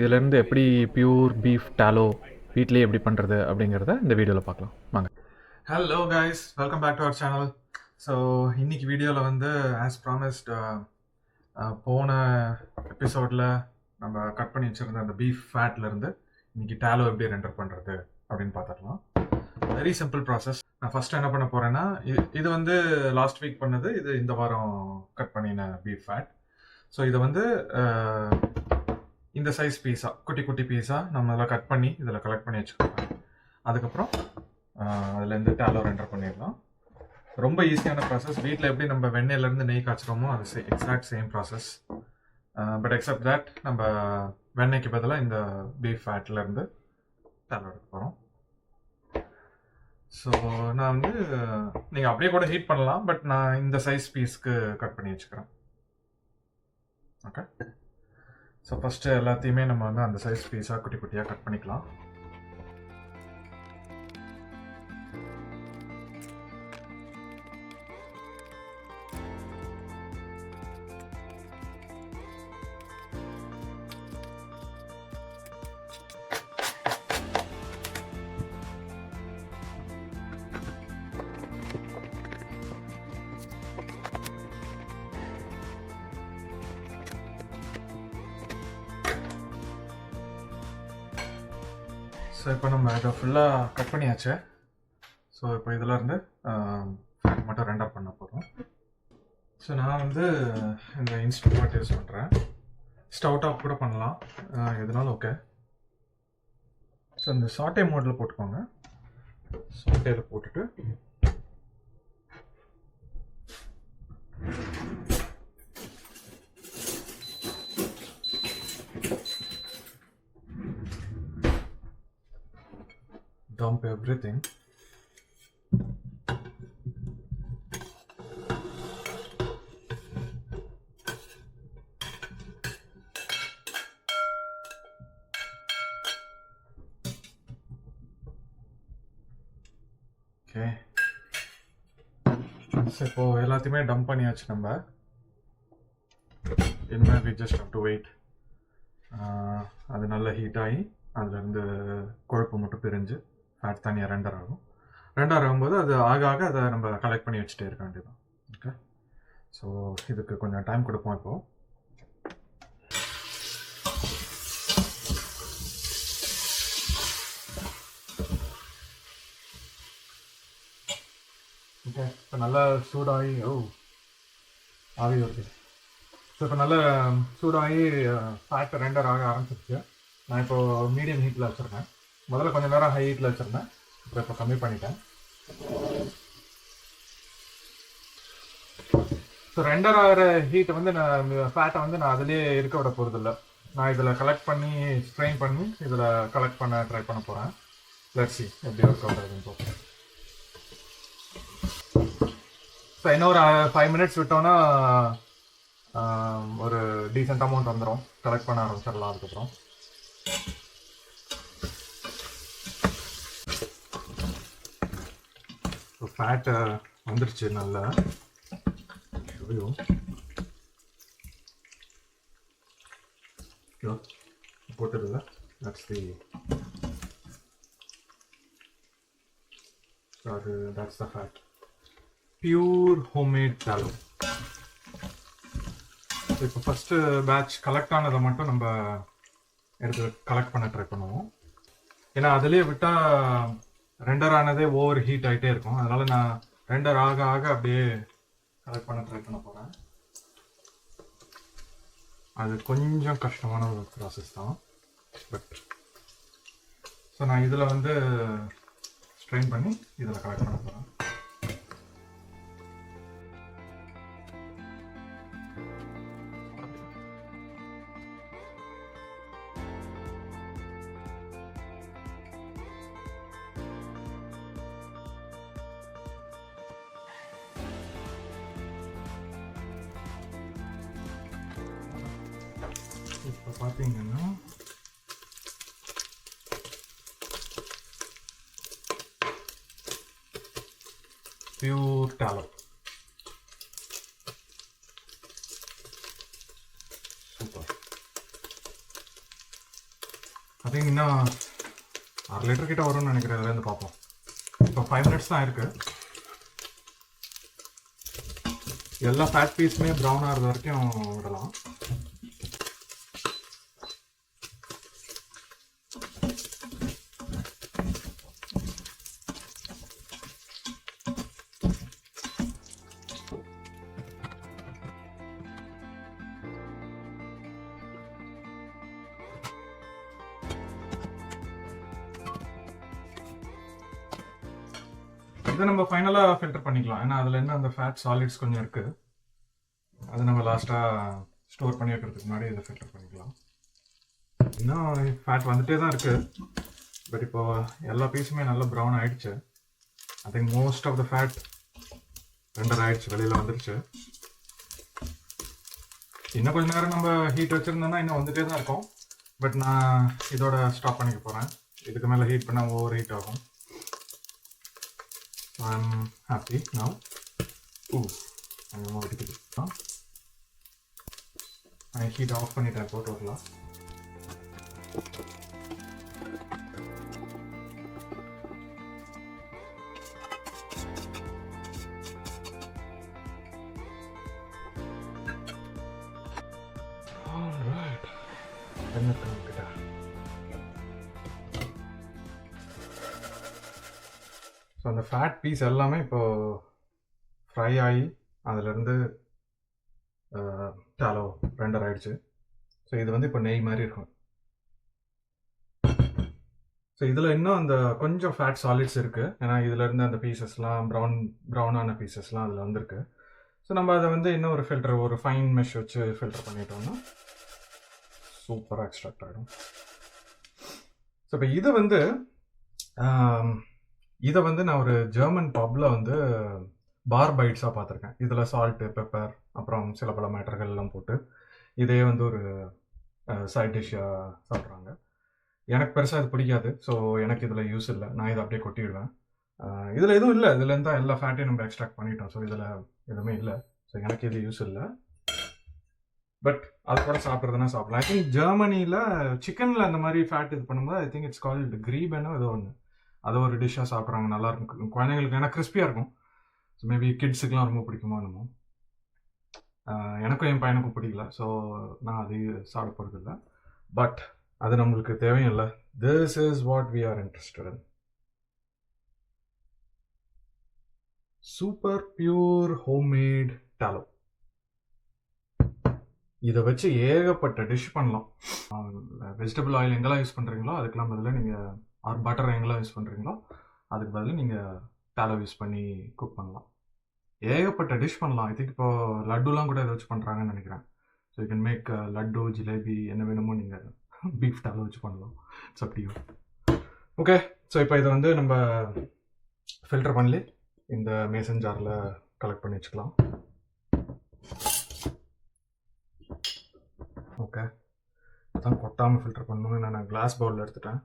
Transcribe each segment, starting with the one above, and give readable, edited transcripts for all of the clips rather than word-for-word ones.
இதிலேருந்து எப்படி pure beef டாலோ வீட்டிலேயே எப்படி பண்ணுறது அப்படிங்கிறத இந்த வீடியோவில் பார்க்கலாம் வாங்க. Hello guys, welcome back to our channel. So இன்னைக்கு வீடியோவில் வந்து ஆஸ் ப்ராமிஸ்ட் போன எபிசோடில் நம்ம கட் பண்ணி வச்சுருந்த அந்த பீஃப் ஃபேட்லேருந்து இன்னைக்கு டாலோ எப்படி ரெண்டர் பண்ணுறது அப்படின்னு பார்த்துக்கலாம். Very simple process. நான் ஃபஸ்ட்டு என்ன பண்ண போகிறேன்னா, இது வந்து லாஸ்ட் வீக் பண்ணது, இது இந்த வாரம் கட் பண்ணின பீஃப் ஃபேட். ஸோ இதை வந்து இந்த சைஸ் பீஸாக குட்டி குட்டி பீஸாக நம்ம இதில் கட் பண்ணி இதில் கலெக்ட் பண்ணி வச்சுக்கோங்க. அதுக்கப்புறம் அதுலேருந்து டாலோ ரெண்டர் பண்ணிடலாம். ரொம்ப ஈஸியான ப்ராசஸ். வீட்டில் எப்படி நம்ம வெண்ணெயிலேருந்து நெய் காய்ச்சிரோமோ அது exact same process. But accept that நம்ம வெண்ணெய்க்கு பதிலாக இந்த பீஃப் ஃபேட்லேருந்து டாலோ எடுக்க போகிறோம். ஸோ நான் வந்து நீங்கள் அப்படியே கூட ஹீட் பண்ணலாம், பட் நான் இந்த சைஸ் பீஸ்க்கு கட் பண்ணி வச்சுக்கிறேன். ஓகே, ஸோ ஃபஸ்ட்டு எல்லாத்தையுமே நம்ம வந்து அந்த சைஸ் பீஸாக குட்டி குட்டியாக கட் பண்ணிக்கலாம். ஸோ இப்போ நம்ம இதை ஃபுல்லாக கட் பண்ணியாச்சு. ஸோ இப்போ இதில் இருந்து ஃபேட் மட்டும் ரெண்டர் பண்ண போகிறோம். ஸோ நான் வந்து இந்த இன்ஸ்டன்ட் பாட் யூஸ் பண்ணுறேன். ஸ்டவ் டாப் கூட பண்ணலாம், எதுனாலும் ஓகே. ஸோ இந்த சாட்டே மோடில் போட்டுக்கோங்க. சாட்டேயில் போட்டுட்டு dump everything. Okay. ஸோ இப்போ எல்லாத்தையுமே டம்ப் பண்ணியாச்சு. நம்ம இனிமேல் we just have to wait. அது நல்லா ஹீட் ஆகி அதுலேருந்து கொழுப்பு மட்டும் பிரிஞ்சு ஃபேட் தனியாக ரெண்டர் ஆகும். ரெண்டர் ஆகும்போது அது ஆக ஆக அதை நம்ம கலெக்ட் பண்ணி வச்சுட்டே இருக்க வேண்டியதான். ஓகே, ஸோ இதுக்கு கொஞ்சம் டைம் கொடுப்போம். இப்போது ஓகே, இப்போ நல்லா சூடாகி ஆவி வருது. ஸோ இப்போ நல்லா சூடாகி ஃபேட் ரெண்டர் ஆக ஆரம்பிச்சிருச்சு. நான் இப்போது மீடியம் ஹீட்டில் வச்சுருக்கேன். முதல்ல கொஞ்சம் நேரம் ஹை ஹீட்டில் வச்சுருந்தேன், இப்போ கம்மி பண்ணிட்டேன். ஸோ ரெண்டர் ஆகிற ஹீட்டை வந்து நான் ஃபேட்டை வந்து நான் அதிலே இருக்க விட போகிறதில்ல. நான் இதில் கலெக்ட் பண்ணி ஸ்ட்ரெயின் பண்ணி இதில் கலெக்ட் பண்ண ட்ரை பண்ண போகிறேன். லெட்ஸ் see எப்படி ஒர்க் அவுட் ஆகுதுன்னு பார்ப்போம். ஸோ இன்னும் ஒரு 5 minutes விட்டோன்னா ஒரு டீசென்ட் அமௌண்ட் வந்துடும். கலெக்ட் பண்ண ஆரம்பிச்சிடலாம். அதுக்கப்புறம் ஃபேட்டு வந்துருச்சு நல்லா. போட்டதில்ல. that's the fat. Pure homemade tallow. இப்போ ஃபஸ்ட்டு பேட்ச் கலெக்ட் ஆனதை மட்டும் நம்ம எடுத்து கலெக்ட் பண்ண ட்ரை பண்ணுவோம். ஏன்னா அதிலே விட்டால் ரெண்டர் ஆனதே ஓவர் ஹீட் ஆகிட்டே இருக்கும். அதனால் நான் ரெண்டர் ஆக ஆக அப்படியே கலெக்ட் பண்ண ட்ரை பண்ண போகிறேன். அது கொஞ்சம் கஷ்டமான ஒரு ப்ராசஸ் தான். பட் ஸோ நான் இதில் வந்து ஸ்ட்ரெயின் பண்ணி இதில் கலெக்ட் பண்ண போகிறேன். இப்போ பார்த்தீங்கன்னா பியூர் டாலோ. சூப்பர். ஐ திங்க் இன்னும் 1/2 லிட்டர் கிட்ட வரும்னு நினைக்கிறேன். இதுலேருந்து பார்ப்போம். இப்போ 5 மினிட்ஸ் தான் இருக்குது. எல்லா ஃபேட் பீஸுமே ப்ரௌன் ஆகிறது வரைக்கும் விடலாம். இதை நம்ம ஃபைனலாக ஃபில்டர் பண்ணிக்கலாம். ஏன்னா அதில் என்ன அந்த ஃபேட் சாலிட்ஸ் கொஞ்சம் இருக்குது. அது நம்ம லாஸ்ட்டாக ஸ்டோர் பண்ணி வைக்கிறதுக்கு முன்னாடி இதை ஃபில்டர் பண்ணிக்கலாம். இன்னும் ஃபேட் வந்துகிட்டே தான் இருக்குது. பட் இப்போ எல்லா பீஸுமே நல்லா ப்ரௌன் ஆகிடுச்சு. I think most of the fat render ஆகிடுச்சு, வெளியில் வந்துடுச்சு. இன்னும் கொஞ்சம் நேரம் நம்ம ஹீட் வச்சுருந்தோம்னா இன்னும் வந்துகிட்டே தான் இருக்கும். பட் நான் இதோட ஸ்டாப் பண்ணிக்க போகிறேன். இதுக்கு மேலே ஹீட் பண்ணால் ஓவர் ஹீட் ஆகும். I'm happy now. I'm more I heat off பண்ணிட்டேன் இப்போ டோட்டலா. Alright. என்ன பண்ணிட்டா? ஸோ அந்த ஃபேட் பீஸ் எல்லாமே இப்போது ஃப்ரை ஆகி அதிலேருந்து டாலோ ரெண்டர் ஆகிடுச்சு. ஸோ இது வந்து இப்போ நெய் மாதிரி இருக்கும். ஸோ இதில் இன்னும் அந்த கொஞ்சம் ஃபேட் சாலிட்ஸ் இருக்குது. ஏன்னா இதிலேருந்து அந்த பீசஸ்லாம் ப்ரௌனான பீசஸ்லாம் அதில் வந்திருக்கு. ஸோ நம்ம அதை வந்து இன்னும் ஒரு ஃபில்டர், ஒரு ஃபைன் மெஷ் வச்சு ஃபில்டர் பண்ணிட்டோம்னா சூப்பராக எக்ஸ்ட்ராக்ட் ஆகிடும். ஸோ இப்போ இதை வந்து நான் ஒரு ஜெர்மன் பப்பில் வந்து பார் பைட்ஸாக பார்த்துருக்கேன். இதில் சால்ட்டு, பெப்பர், அப்புறம் சில பல மேட்டர்கள்லாம் போட்டு இதே வந்து ஒரு சைட் டிஷ்ஷாக சாப்பிட்றாங்க. எனக்கு பெருசாக இது பிடிக்காது. ஸோ எனக்கு இதில் யூஸ் இல்லை. நான் இதை அப்படியே கொட்டிடுவேன். இதில் எதுவும் இல்லை. இதுலேருந்து தான் எல்லா ஃபேட்டையும் நம்ம எக்ஸ்ட்ராக்ட் பண்ணிட்டோம். ஸோ இதில் எதுவுமே இல்லை. ஸோ எனக்கு இது யூஸ் இல்லை. பட் அது கூட சாப்பிட்றதுனா சாப்பிடலாம். ஐ திங்க் ஜெர்மனியில் சிக்கனில் அந்த மாதிரி ஃபேட் இது பண்ணும்போது ஐ திங்க் இட்ஸ் கால்டு கிரீபனோ ஏதோ ஒன்று. அதை ஒரு டிஷ்ஷாக சாப்பிட்றாங்க. நல்லாயிருக்கும் குழந்தைங்களுக்கு. ஏன்னா கிறிஸ்பியாக இருக்கும். ஸோ மேபி கிட்ஸுக்கெலாம் ரொம்ப பிடிக்குமோ என்னமோ. எனக்கும் என் பையனுக்கும் பிடிக்கல. ஸோ நான் அது சாப்பிட போகிறது இல்லை. பட் அது நம்மளுக்கு தேவையும் இல்லை. This is what we are interested in. Super pure homemade tallow. இதை வச்சு ஏகப்பட்ட டிஷ் பண்ணலாம். வெஜிடபிள் ஆயில் எங்கெல்லாம் யூஸ் பண்ணுறீங்களோ அதுக்கெல்லாம் பதிலாக நீங்கள், ஆர் பட்டர் எங்கெல்லாம் யூஸ் பண்ணுறீங்களோ அதுக்கு பதில் நீங்கள் டாலோ யூஸ் பண்ணி குக் பண்ணலாம். ஏகப்பட்ட டிஷ் பண்ணலாம். ஐ திங்க் இப்போ லட்டுலாம் கூட இதை வச்சு பண்ணுறாங்கன்னு நினைக்கிறேன். So you can make laddu, jalebi, என்ன வேணுமோ நீங்கள் பீஃப் டாலோ வச்சு பண்ணலாம். It's up to you. Okay. So இப்போ இதை வந்து நம்ம ஃபில்டர் பண்ணி இந்த மேசன் ஜாரில் கலெக்ட் பண்ணி வச்சுக்கலாம். ஓகே. அதான் கொட்டாமல் ஃபில்டர் பண்ணணும்னு நான் கிளாஸ் பவுலில் எடுத்துட்டேன்.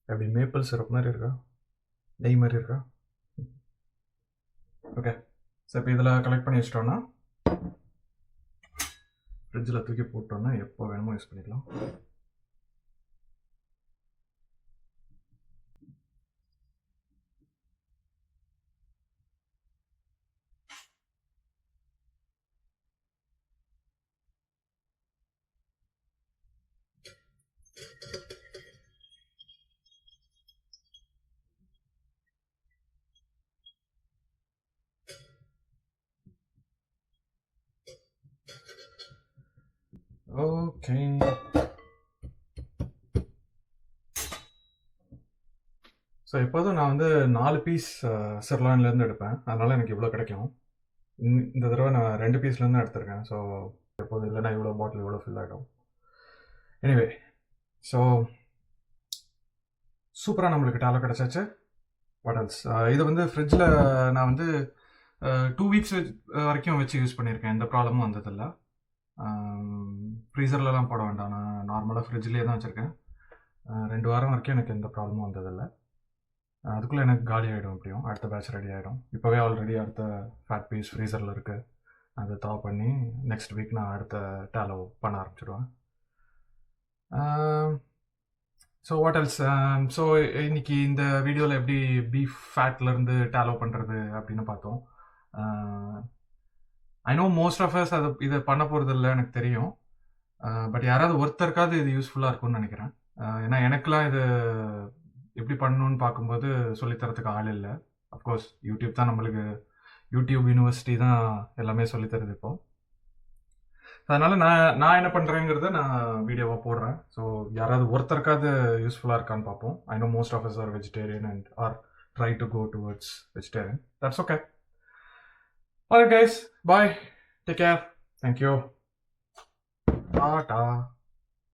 அப்படி மேப்பிள் சிரப் மாதிரி இருக்கா, நெய் மாதிரி இருக்கா? ஓகே. ஸோ இப்போ இதில் கலெக்ட் பண்ணி வச்சிட்டோன்னா ஃப்ரிட்ஜில் தூக்கி போட்டோன்னா எப்போ வேணுமோ யூஸ் பண்ணிக்கலாம். ஓகே. ஸோ எப்போதும் நான் வந்து 4 பீஸ் சிர்லான்லேருந்து எடுப்பேன். அதனால் எனக்கு இவ்வளோ கிடைக்கும். இந்த தடவை நான் 2 பீஸ்லேருந்து எடுத்திருக்கேன். ஸோ எப்போதும் இல்லைன்னா இவ்வளோ பாட்டில் இவ்வளோ ஃபில் ஆகிடும். எனிவே, ஸோ சூப்பராக நம்மளுக்கு டாலோ கிடச்சாச்சு. வாட் எல்ஸ் இது வந்து ஃப்ரிட்ஜில் நான் வந்து 2 வீக்ஸ் வரைக்கும் வச்சு யூஸ் பண்ணியிருக்கேன். எந்த ப்ராப்ளமும் வந்ததில்ல. ஃப்ரீசர்லலாம் போட வேண்டாம். நான் நார்மலாக ஃப்ரிட்ஜ்லேயே தான் வச்சுருக்கேன். 2 வாரம் வரைக்கும் எனக்கு எந்த ப்ராப்ளமும் வந்ததில்லை. அதுக்குள்ளே எனக்கு காலி ஆகிடும். எப்படியும் அடுத்த பேட்ச் ரெடி ஆகிடும். இப்போவே ஆல்ரெடி அடுத்த ஃபேட் பீஸ் ஃப்ரீசரில் இருக்குது. அதை தா பண்ணி நெக்ஸ்ட் வீக் நான் அடுத்த டாலோ பண்ண ஆரம்பிச்சிடுவேன். ஸோ வாட் எல்ஸ் ஸோ இன்னைக்கு இந்த வீடியோவில் எப்படி பீஃப் ஃபேட்லேருந்து டாலோ பண்ணுறது அப்படின்னு பார்த்தோம். I know most of us இதை பண்ண போகிறது இல்லை, எனக்கு தெரியும். பட் யாராவது ஒருத்தருக்காவது இது யூஸ்ஃபுல்லாக இருக்கும்னு நினைக்கிறேன். ஏன்னா எனக்குலாம் இது எப்படி பண்ணணும்னு பார்க்கும்போது சொல்லித்தரத்துக்கு ஆள் இல்லை. அஃப்கோர்ஸ் யூடியூப் தான் நம்மளுக்கு, யூடியூப் யூனிவர்சிட்டி தான் எல்லாமே சொல்லித்தருது இப்போ. அதனால் நான் என்ன பண்ணுறேங்கிறத நான் வீடியோவாக போடுறேன். ஸோ யாராவது ஒருத்தருக்காவது யூஸ்ஃபுல்லாக இருக்கான்னு பார்ப்போம். I know most of us are vegetarian and are try to go towards vegetarian. That's okay. Alright guys, bye. Take care. Thank you. Ta-ta.